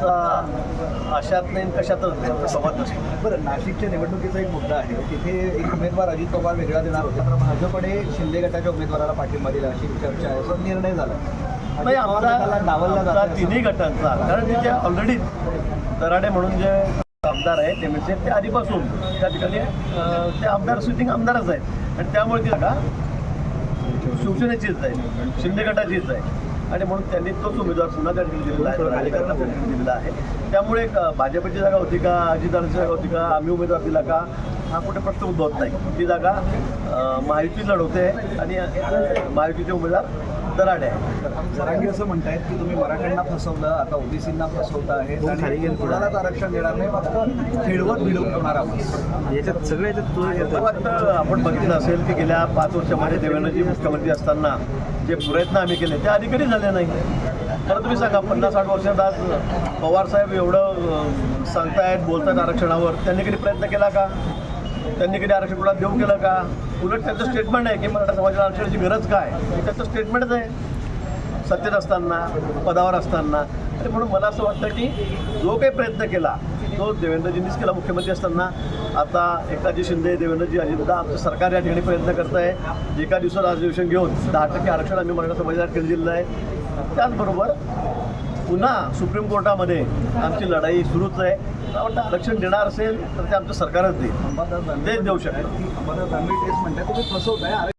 अशात नाही कशातच नाही संवाद नसतो. बरं, नाशिकच्या निवडणुकीचा एक मुद्दा आहे. तिथे एक उमेदवार अजित पवार वेगळा देणार होते, तर भाजपने शिंदे गटाच्या उमेदवाराला पाठिंबा दिला अशी चर्चा आहे, असा निर्णय झाला. नाही, आमचा तिन्ही गटांचा, कारण तिथे ऑलरेडी दराडे म्हणून जे आमदार आहेत ते आधीपासून त्या ठिकाणी ते आमदार सिटिंग आमदारच आहेत आणि त्यामुळे ती जागा शिवसेनेचीच आहे, शिंदे गटाचीच आहे आणि म्हणून त्यांनी तोच उमेदवार पुन्हा त्या ठिकाणी दिलेला आहे, दिलेला आहे. त्यामुळे भाजपची जागा होती का, अजितदादांची जागा होती का, आम्ही उमेदवार दिला का, हा कुठे प्रश्न उद्भवत नाही. ती जागा महायुती लढवते आणि महायुतीचे उमेदवार दराडे आहे. जरांगे असं म्हणतायत की तुम्ही मराठ्यांना फसवलं, आता ओबीसींना फसवता आहे आणि कुणालाच आरक्षण देणार नाही, फक्त खेळवत भिडवणार आहोत. याच्यात सगळे मला वाटतं आपण बघितलं असेल की गेल्या 5 वर्षामध्ये देवेंद्रजी मुख्यमंत्री असताना जे प्रयत्न आम्ही केले ते अधिकारी झाले नाही. तर तुम्ही सांगा 50-60 वर्षात आज पवारसाहेब एवढं सांगतायत, बोलतायत आरक्षणावर, त्यांनी कधी प्रयत्न केला का? त्यांनी कधी आरक्षण कोणाला देऊ केलं का? उलट त्यांचं स्टेटमेंट आहे की मराठा समाजाला आरक्षणाची गरज काय, हे त्याचं स्टेटमेंटच आहे सत्तेत असताना, पदावर असताना. आणि म्हणून मला असं वाटतं की जो काही प्रयत्न केला तो देवेंद्रजींनीच केला मुख्यमंत्री असताना. आता एकाजी शिंदे, देवेंद्रजी, अजितदा, आमचं सरकार या ठिकाणी प्रयत्न करत आहे. एका दिवसात अधिवेशन घेऊन 10% आरक्षण आम्ही मराठा समाजाला केलं दिलेलं आहे. त्याचबरोबर पुन्हा सुप्रीम कोर्टामध्ये आमची लढाई सुरूच आहे. मला वाटतं आरक्षण देणार असेल तर ते आमचं सरकारच देईल, तेच देऊ शकतं. अंबादास दानवे तेच म्हणतात तुम्ही फसवताय.